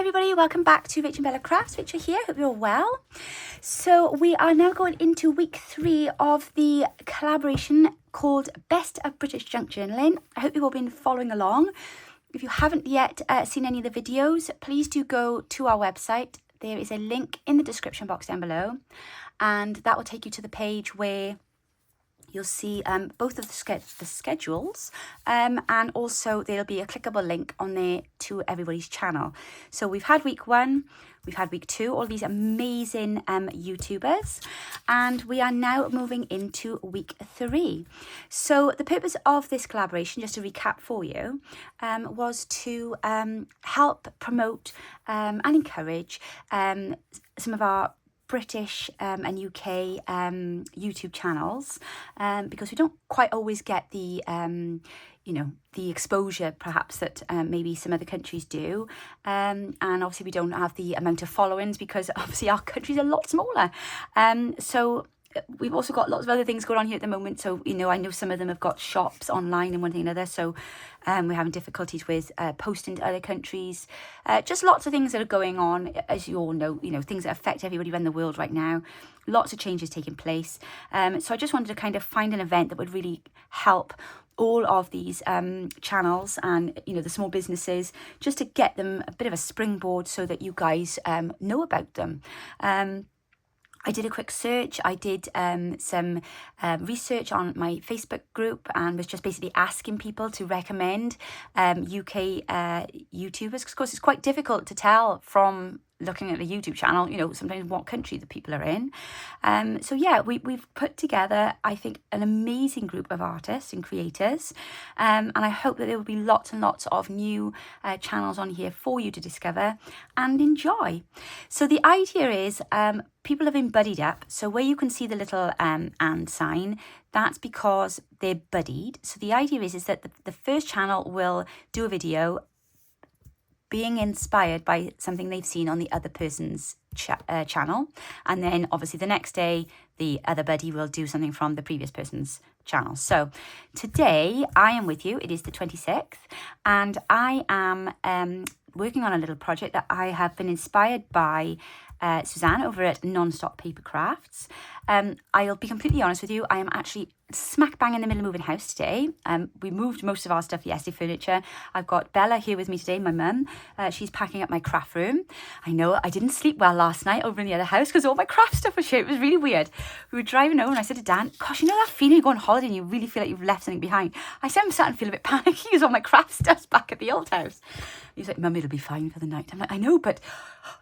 everybody, welcome back to Rich and Bella Crafts. Rachel here, hope you're well. So we are now going into week 3 of the collaboration called Best of British Junk Journaling. I hope you've all been following along. If you haven't yet seen any of the videos, please do go to our website. There is a link in the description box down below, and that will take you to the page where you'll see both of the schedules, and also there'll be a clickable link on there to everybody's channel. So we've had week 1, we've had week 2, all these amazing YouTubers, and we are now moving into week 3. So the purpose of this collaboration, just to recap for you, was to help promote and encourage some of our British and UK YouTube channels, because we don't quite always get the the exposure perhaps that maybe some other countries do, and obviously we don't have the amount of followings because obviously our country's a lot smaller, so we've also got lots of other things going on here at the moment. So, I know some of them have got shops online and one thing or another. So we're having difficulties with posting to other countries. Just lots of things that are going on, as you all know, things that affect everybody around the world right now. Lots of changes taking place. So I just wanted to kind of find an event that would really help all of these channels and, the small businesses, just to get them a bit of a springboard so that you guys know about them. I did a quick search. I did some research on my Facebook group and was just basically asking people to recommend UK YouTubers. Because, of course, it's quite difficult to tell from looking at a YouTube channel, sometimes what country the people are in. So yeah, we've put together, I think, an amazing group of artists and creators. And I hope that there will be lots and lots of new channels on here for you to discover and enjoy. So the idea is people have been buddied up. So where you can see the little and sign, that's because they're buddied. So the idea is that the first channel will do a video being inspired by something they've seen on the other person's channel. And then obviously the next day, the other buddy will do something from the previous person's channel. So today I am with you. It is the 26th, and I am working on a little project that I have been inspired by Suzanne over at Non-Stop Paper Crafts. I'll be completely honest with you, I am actually smack bang in the middle of moving house today. We moved most of our stuff yesterday, furniture. I've got Bella here with me today, my mum. She's packing up my craft room. I know I didn't sleep well last night over in the other house because all my craft stuff was here. It was really weird. We were driving home and I said to Dan, gosh, that feeling you go on holiday and you really feel like you've left something behind? I said, I'm starting to feel a bit panicky because all my craft stuff's back at the old house. He's like, Mum, it'll be fine for the night. I'm like, I know, but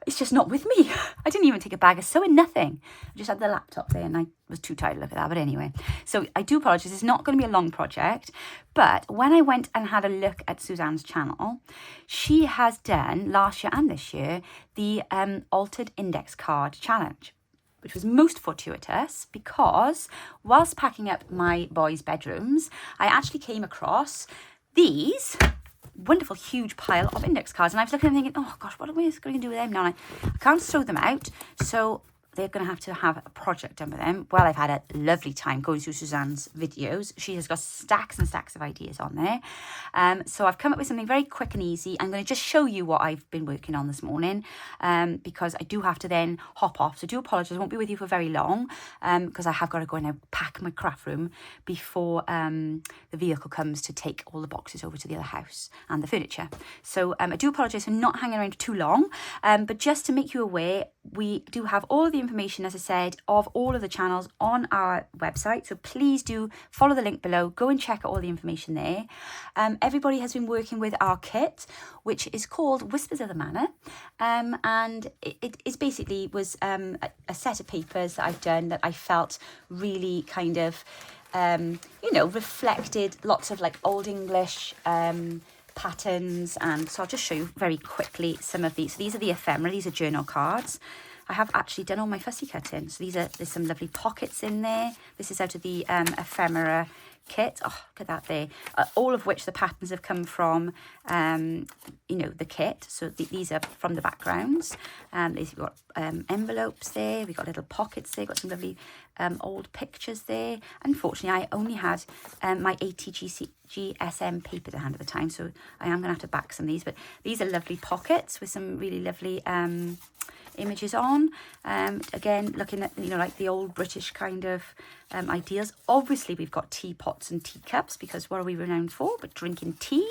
it's just not with me. I didn't even take a bag of sewing, nothing. I just had the laptop there and I was too tired to look at that. But anyway, so I do apologise. It's not going to be a long project. But when I went and had a look at Suzanne's channel, she has done last year and this year the altered index card challenge, which was most fortuitous because whilst packing up my boys' bedrooms, I actually came across these wonderful huge pile of index cards, and I was looking and thinking, oh gosh, what am I going to do with them now? And I can't throw them out, so they're going to have a project done with them. Well, I've had a lovely time going through Suzanne's videos. She has got stacks and stacks of ideas on there. So I've come up with something very quick and easy. I'm going to just show you what I've been working on this morning, because I do have to then hop off. So do apologise, I won't be with you for very long, because I have got to go and pack my craft room before the vehicle comes to take all the boxes over to the other house and the furniture. So I do apologise for not hanging around too long, but just to make you aware, we do have all the information, as I said, of all of the channels on our website. So please do follow the link below. Go and check out all the information there. Everybody has been working with our kit, which is called Whispers of the Manor. And it is basically was a set of papers that I've done that I felt really kind of, reflected lots of like Old English patterns. And so I'll just show you very quickly some of these. So these are the ephemera, these are journal cards. I have actually done all my fussy cutting. So there's some lovely pockets in there. This is out of the ephemera kit. Oh, look at that there. All of which the patterns have come from, you know, the kit. So these are from the backgrounds. We've got envelopes there. We've got little pockets there. Got some lovely old pictures there. Unfortunately, I only had my GSM paper to hand at the time, so I am going to have to back some of these. But these are lovely pockets with some really lovely images on. Again, looking at, you know, like the old British kind of ideals. Obviously, we've got teapots and teacups, because what are we renowned for but drinking tea?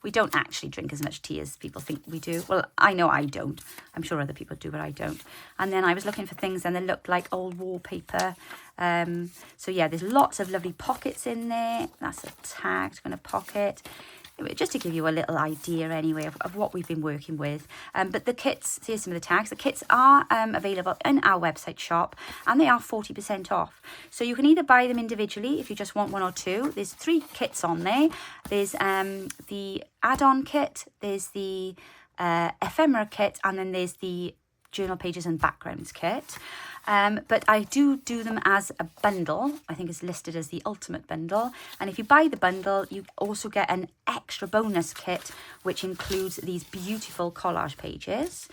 We don't actually drink as much tea as people think we do. Well, I know I don't. I'm sure other people do, but I don't. And then I was looking for things and they looked like old wallpaper. So yeah, there's lots of lovely pockets in there. That's a tagged kind of pocket. Just to give you a little idea anyway of what we've been working with. But the kits, here's some of the tags. The kits are available in our website shop, and they are 40% off. So you can either buy them individually if you just want one or two. There's 3 kits on there. There's the add-on kit, there's the ephemera kit, and then there's the journal pages and backgrounds kit. But I do them as a bundle. I think it's listed as the ultimate bundle. And if you buy the bundle, you also get an extra bonus kit, which includes these beautiful collage pages.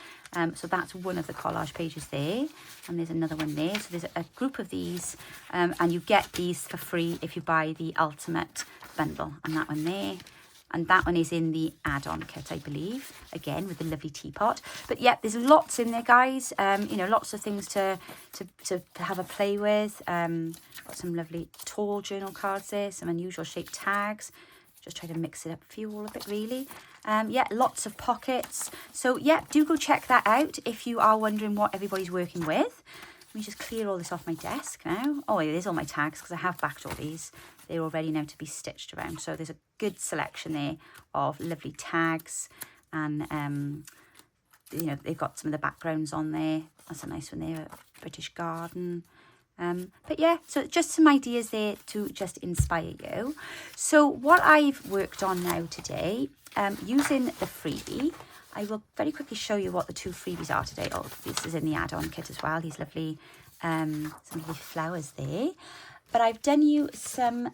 So that's one of the collage pages there. And there's another one there. So there's a group of these. And you get these for free if you buy the ultimate bundle. And that one there. And that one is in the add-on kit, I believe, again with the lovely teapot. But yeah, there's lots in there, guys. You know, lots of things to have a play with. Got some lovely tall journal cards there, some unusual shaped tags. Just try to mix it up for you all a bit, really. Yeah, lots of pockets. So yeah, do go check that out if you are wondering what everybody's working with. Let me just clear all this off my desk now. Oh, yeah, there's all my tags because I have backed all these. They're all ready now to be stitched around. So there's a good selection there of lovely tags. And, you know, they've got some of the backgrounds on there. That's a nice one there, British Garden. But yeah, so just some ideas there to just inspire you. So what I've worked on now today, using the freebie, I will very quickly show you what the 2 freebies are today. Oh, this is in the add-on kit as well. These lovely, some lovely flowers there. But I've done you some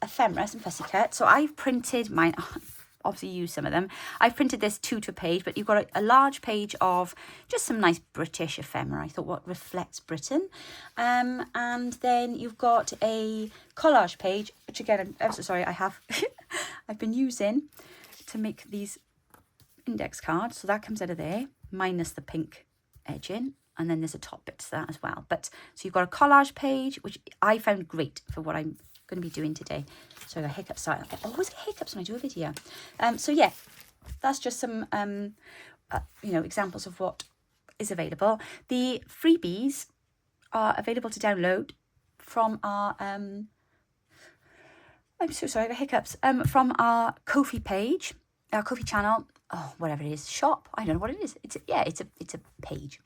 ephemera, some fussy cut. So I've printed mine. Obviously use some of them. I've printed this 2 to a page, but you've got a large page of just some nice British ephemera. I thought what reflects Britain. And then you've got a collage page, which again, I'm so sorry, I have I've been using to make these index cards. So that comes out of there, minus the pink edging. And then there's a top bit to that as well. But so you've got a collage page, which I found great for what I'm going to be doing today. So the hiccups start. I always get hiccups when I do a video. So yeah, that's just some you know, examples of what is available. The freebies are available to download from our I'm so sorry, I have hiccups. From our Ko-fi page, our Ko-fi channel. Oh, whatever it is, shop. I don't know what it is. It's a page.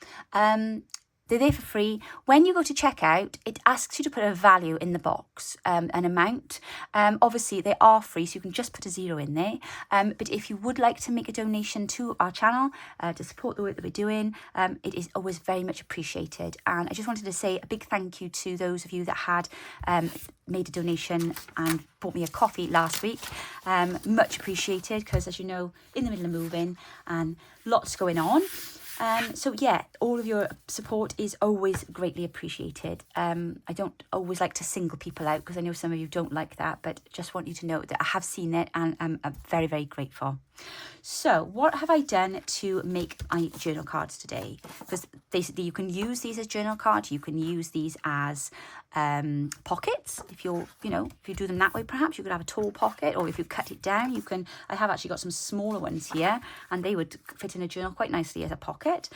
They're there for free. When you go to checkout, it asks you to put a value in the box, an amount. Obviously, they are free, so you can just put a 0 in there. But if you would like to make a donation to our channel to support the work that we're doing, it is always very much appreciated. And I just wanted to say a big thank you to those of you that had made a donation and bought me a coffee last week. Much appreciated, because as you know, in the middle of moving and lots going on. So yeah, all of your support is always greatly appreciated. I don't always like to single people out, because I know some of you don't like that, but just want you to know that I have seen it and I'm very, very grateful. So what have I done to make my journal cards today? Because basically you can use these as journal cards, you can use these as pockets. If you're, you know, if you do them that way, perhaps you could have a tall pocket, or if you cut it down, you can. I have actually got some smaller ones here, and they would fit in a journal quite nicely as a pocket.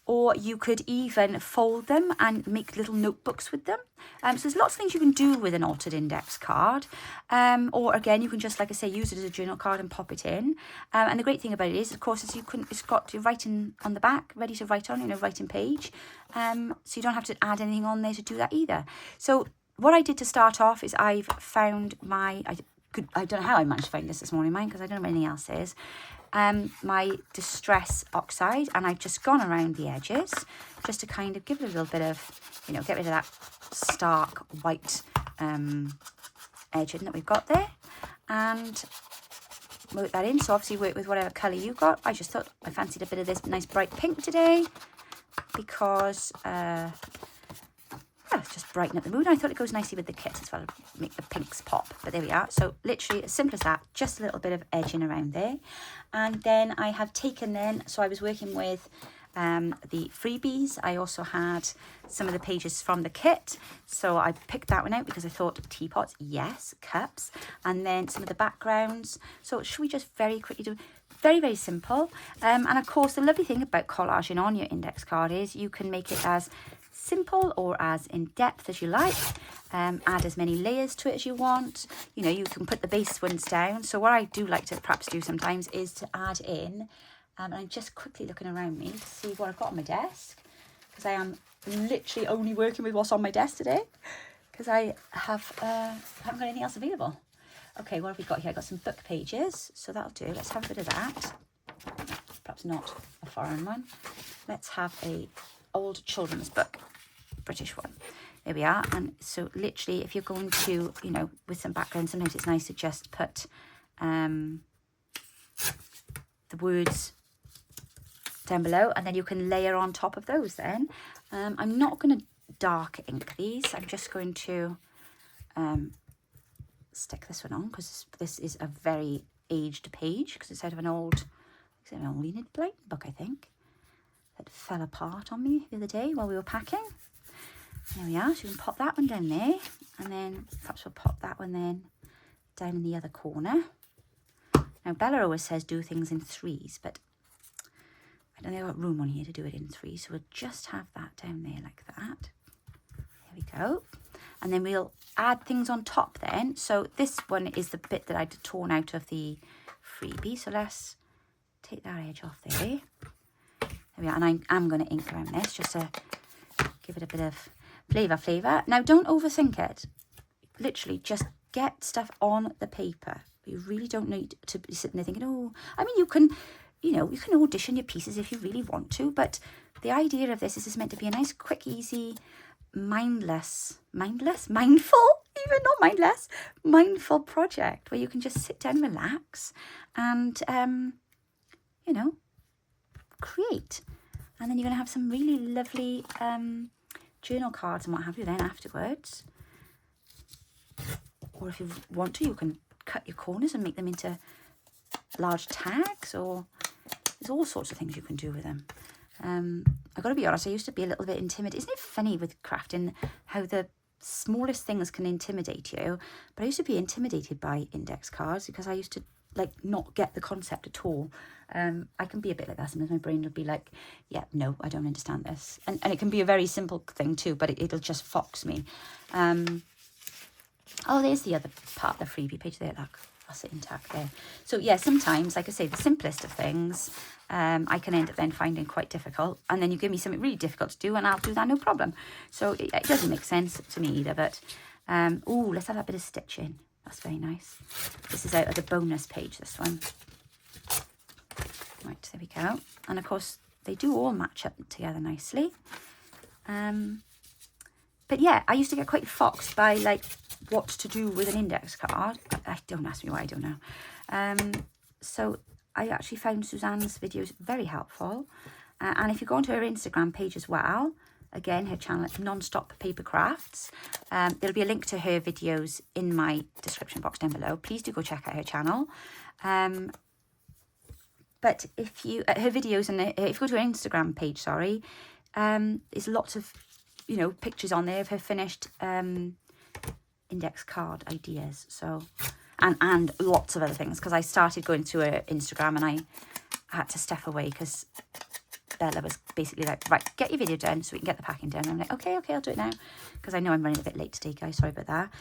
Or you could even fold them and make little notebooks with them. So there's lots of things you can do with an altered index card. Or again, you can just, like I say, use it as a journal card and pop it in. And the great thing about it is, of course, is it's got your writing on the back, ready to write on, you know, writing page. So you don't have to add anything on there to do that either. So what I did to start off is I've found my, I don't know how I managed to find this morning, mine, because I don't know what anything else is. My distress oxide, and I've just gone around the edges just to kind of give it a little bit of, you know, get rid of that stark white edging that we've got there, and work that in. So obviously work with whatever colour you got. I just thought I fancied a bit of this nice bright pink today because yeah, it's just brighten up the mood. I thought it goes nicely with the kit as well, make the pinks pop. But there we are. So literally as simple as that, just a little bit of edging around there. And then I have taken then, so I was working with the freebies. I also had some of the pages from the kit, so I picked that one out because I thought teapots, yes, cups, and then some of the backgrounds. So should we just very quickly do very, very simple. And of course the lovely thing about collaging on your index card is you can make it as simple or as in depth as you like. Add as many layers to it as you want. You know, you can put the base ones down. So what I do like to perhaps do sometimes is to add in, and I'm just quickly looking around me to see what I've got on my desk, because I am literally only working with what's on my desk today, because I haven't got anything else available. Okay, what have we got here? I've got some book pages, so that'll do. Let's have a bit of that. Perhaps not a foreign one. Let's have a old children's book, British one. There we are. And so literally, if you're going to, you know, with some background, sometimes it's nice to just put the words down below, and then you can layer on top of those then. I'm not going to dark ink these. I'm just going to stick this one on because this is a very aged page, because it's out of an old Enid Blyton book, I think, that fell apart on me the other day while we were packing. There we are. So you can pop that one down there, and then perhaps we'll pop that one then down in the other corner. Now Bella always says do things in threes, but I don't think I've got room on here to do it in three, so we'll just have that down there like that. There we go. And then we'll add things on top then. So this one is the bit that I'd torn out of the freebie, so let's take that edge off there. There we are, and I'm going to ink around this just to give it a bit of flavour. Now don't overthink it. Literally just get stuff on the paper. You really don't need to be sitting there thinking, oh, I mean, you can audition your pieces if you really want to, but the idea of this is it's meant to be a nice, quick, easy, mindful project where you can just sit down, relax, and, you know, create. And then you're going to have some really lovely journal cards and what have you then afterwards. Or if you want to, you can cut your corners and make them into large tags, or there's all sorts of things you can do with them. I've got to be honest, I used to be a little bit intimidated. Isn't it funny with crafting how the smallest things can intimidate you? But I used to be intimidated by index cards because I used to like not get the concept at all. I can be a bit like that. Sometimes my brain will be like, yeah, no, I don't understand this. And it can be a very simple thing too, but it'll just fox me. Oh, there's the other part, the freebie page there, look. That's it intact there. So yeah, sometimes, like I say, the simplest of things, I can end up then finding quite difficult. And then you give me something really difficult to do and I'll do that, no problem. So it doesn't make sense to me either, but, oh, let's have that bit of stitching. That's very nice. This is out of the bonus page, this one. Right, there we go. And of course, they do all match up together nicely. But yeah, I used to get quite foxed by like what to do with an index card. Don't ask me why, I don't know. So I actually found Suzanne's videos very helpful. And if you go onto her Instagram page as well, again, her channel, Non-Stop Paper Crafts, there'll be a link to her videos in my description box down below. Please do go check out her channel. But if you, her videos, and if you go to her Instagram page, sorry, there's lots of, you know, pictures on there of her finished index card ideas. So, and lots of other things, because I started going to her Instagram and I had to step away because Bella was basically like, right, get your video done so we can get the packing done. And I'm like, okay, I'll do it now, because I know I'm running a bit late today, guys. Sorry about that.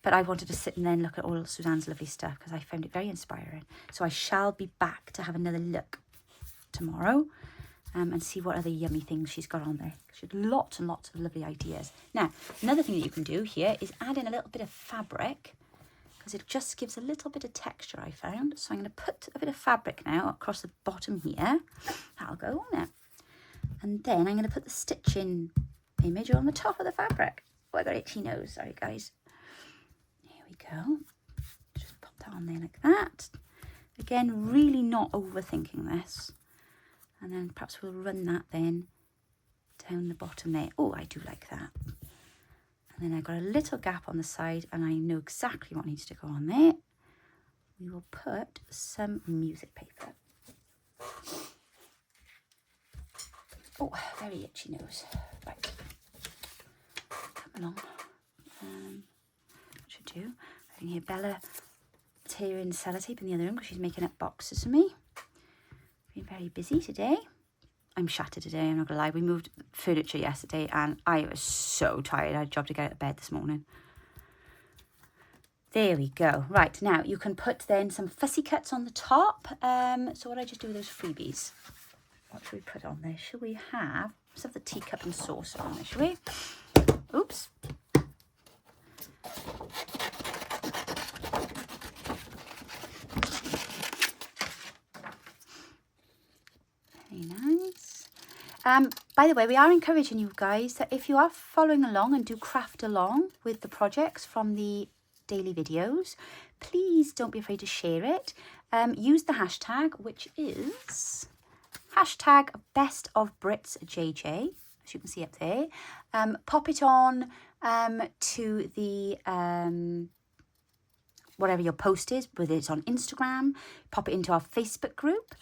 But I wanted to sit and then look at all Suzanne's lovely stuff because I found it very inspiring. So I shall be back to have another look tomorrow. And see what other yummy things she's got on there. She had lots and lots of lovely ideas. Now, another thing that you can do here is add in a little bit of fabric, because it just gives a little bit of texture, I found. So I'm going to put a bit of fabric now across the bottom here. That'll go on it. And then I'm going to put the stitching image on the top of the fabric. Oh, I got itchy nose. Sorry, guys. Here we go. Just pop that on there like that. Again, really not overthinking this. And then perhaps we'll run that then down the bottom there. Oh, I do like that. And then I've got a little gap on the side and I know exactly what needs to go on there. We will put some music paper. Oh, very itchy nose. Right. Come along. What should I do? I can hear Bella tearing sellotape in the other room because she's making up boxes for me. Been very busy today. I'm shattered today, I'm not gonna lie. We moved furniture yesterday and I was so tired. I had a job to get out of bed this morning. There we go. Right, now you can put then some fussy cuts on the top. So what I just do with those freebies? What should we put on there? Should we have, let's have the teacup and saucer on there, shall we? Oops. Very nice. By the way, we are encouraging you guys that if you are following along and do craft along with the projects from the daily videos, please don't be afraid to share it. Use the hashtag, which is hashtag best of Brits JJ, as you can see up there. Pop it on to the whatever your post is, whether it's on Instagram, pop it into our Facebook group.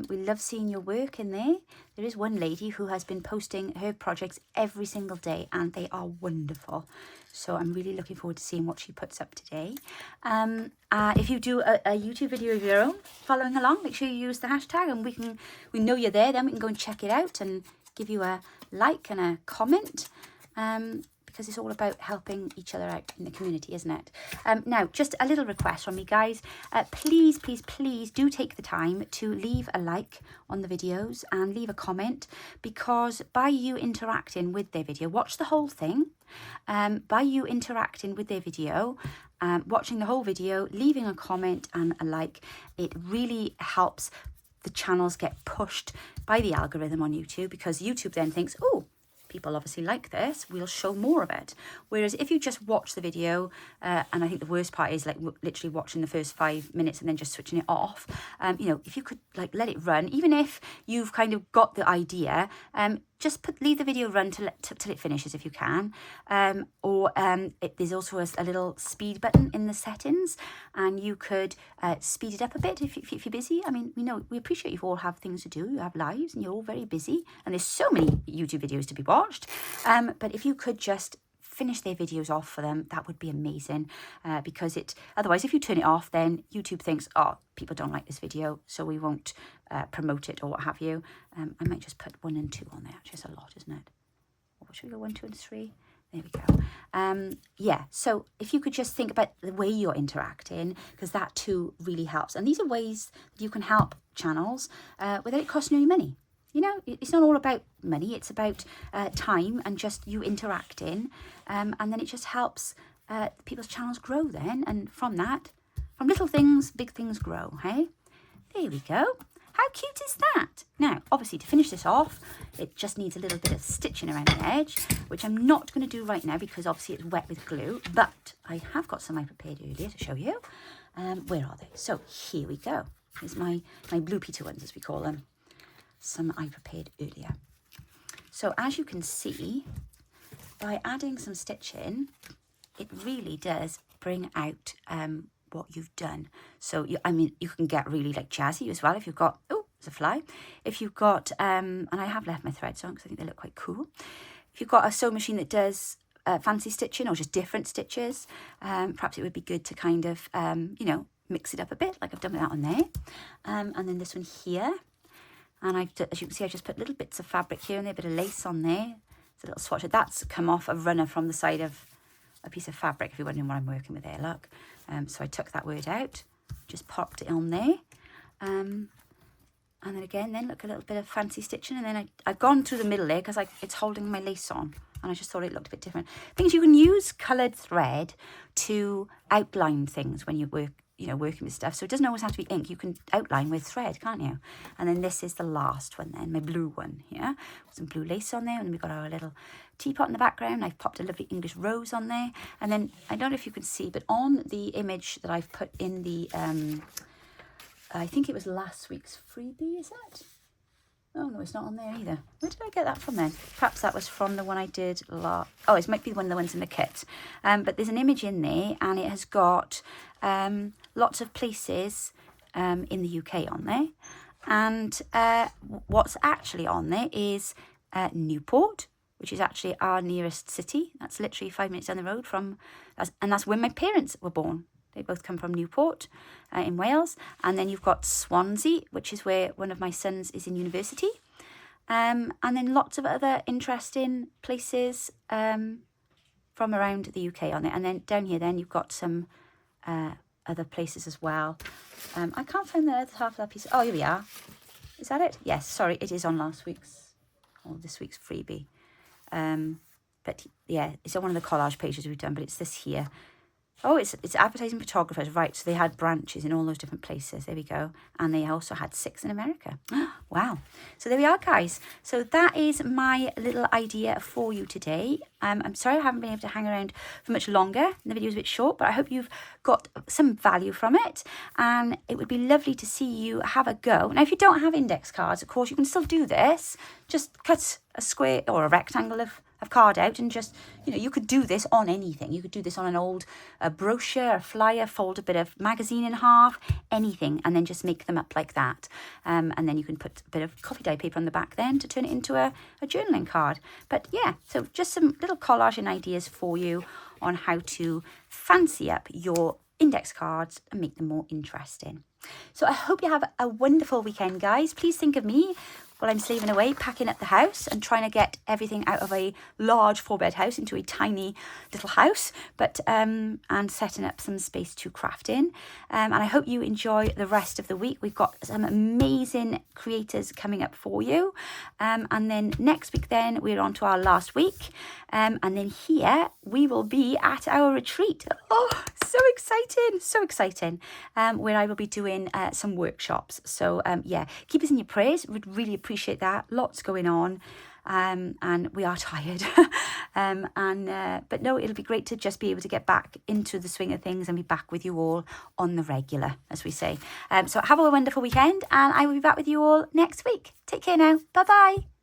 We love seeing your work in there. There is one lady who has been posting her projects every single day and they are wonderful. So I'm really looking forward to seeing what she puts up today. If you do a YouTube video of your own following along, make sure you use the hashtag and we know you're there, then we can go and check it out and give you a like and a comment. Because it's all about helping each other out in the community, isn't it? Now, just a little request from me, guys. Please, please, please do take the time to leave a like on the videos and leave a comment, because by you interacting with their video, watch the whole thing. By you interacting with their video, watching the whole video, leaving a comment and a like, it really helps the channels get pushed by the algorithm on YouTube, because YouTube then thinks, oh, people obviously like this, we'll show more of it. Whereas if you just watch the video, and I think the worst part is like literally watching the first 5 minutes and then just switching it off, you know, if you could like let it run, even if you've kind of got the idea, just leave the video run till it finishes if you can. There's also a little speed button in the settings, and you could speed it up a bit if you're busy. I mean, we appreciate you all have things to do, you have lives, and you're all very busy, and there's so many YouTube videos to be watched. But if you could just finish their videos off for them, that would be amazing, because otherwise if you turn it off, then YouTube thinks, oh, people don't like this video, so we won't promote it or what have you. I might just put 1 and 2 on there. Actually, it's a lot, isn't it? Or should we go 1, 2 and 3? There we go. Yeah, so if you could just think about the way you're interacting, because that too really helps. And these are ways that you can help channels without it costing you any money. You know, it's not all about money, it's about time and just you interacting. And then it just helps people's channels grow then. And from that, from little things, big things grow, hey? There we go. How cute is that? Now, obviously, to finish this off, it just needs a little bit of stitching around the edge, which I'm not going to do right now because obviously it's wet with glue. But I have got some I prepared earlier to show you. Where are they? So here we go. Here's my Blue Peter ones, as we call them. Some I prepared earlier. So as you can see, by adding some stitching, it really does bring out what you've done. So you can get really like jazzy as well if you've got, oh, there's a fly. If you've got, and I have left my threads on because I think they look quite cool. If you've got a sewing machine that does fancy stitching or just different stitches, perhaps it would be good to kind of, mix it up a bit like I've done with that one there. And then this one here. And as you can see, I just put little bits of fabric here and there, a bit of lace on there. It's a little swatch. That's come off a runner from the side of a piece of fabric, if you're wondering what I'm working with there, look. So I took that word out, just popped it on there. And then again, look, a little bit of fancy stitching. And then I've gone through the middle there because it's holding my lace on. And I just thought it looked a bit different. Things you can use coloured thread to outline things when you work you know, working with stuff. So it doesn't always have to be ink. You can outline with thread, can't you? And then this is the last one then, my blue one here. Some blue lace on there, and then we've got our little teapot in the background. I've popped a lovely English rose on there. And then, I don't know if you can see, but on the image that I've put in the, I think it was last week's freebie, is that? Oh, no, it's not on there either. Where did I get that from then? Perhaps that was from the one I did last... Oh, it might be one of the ones in the kit. But there's an image in there, and it has got lots of places in the UK on there. And what's actually on there is Newport, which is actually our nearest city. That's literally 5 minutes down the road from... And that's where my parents were born. They both come from Newport in Wales. And then you've got Swansea, which is where one of my sons is in university. And then lots of other interesting places from around the UK on it. And then down here then you've got some other places as well. I can't find the other half of that piece. Oh, here we are. Is that it? Yes, sorry, it is on last week's or this week's freebie. But yeah, it's on one of the collage pages we've done, but it's this here. Oh, it's advertising photographers, right? So they had branches in all those different places. There we go. And they also had 6 in America. Wow. So there we are, guys. So that is my little idea for you today. I'm sorry I haven't been able to hang around for much longer. The video is a bit short, but I hope you've got some value from it. And it would be lovely to see you have a go. Now, if you don't have index cards, of course, you can still do this. Just cut a square or a rectangle of card out and just, you know, you could do this on anything. You could do this on an old brochure, a flyer, fold a bit of magazine in half, anything, and then just make them up like that. And then you can put a bit of coffee dye paper on the back then to turn it into a journaling card. But yeah, so just some little collaging ideas for you on how to fancy up your index cards and make them more interesting. So I hope you have a wonderful weekend, guys. Please think of me while I'm slaving away, packing up the house and trying to get everything out of a large 4-bed house into a tiny little house, but and setting up some space to craft in. And I hope you enjoy the rest of the week. We've got some amazing creators coming up for you. And then next week then we're on to our last week. And then here we will be at our retreat. Oh, so exciting, so exciting. Where I will be doing some workshops. So yeah, keep us in your prayers. We'd really appreciate that. Lots going on. And we are tired. But no, it'll be great to just be able to get back into the swing of things and be back with you all on the regular, as we say. So have a wonderful weekend, and I will be back with you all next week. Take care now. Bye-bye.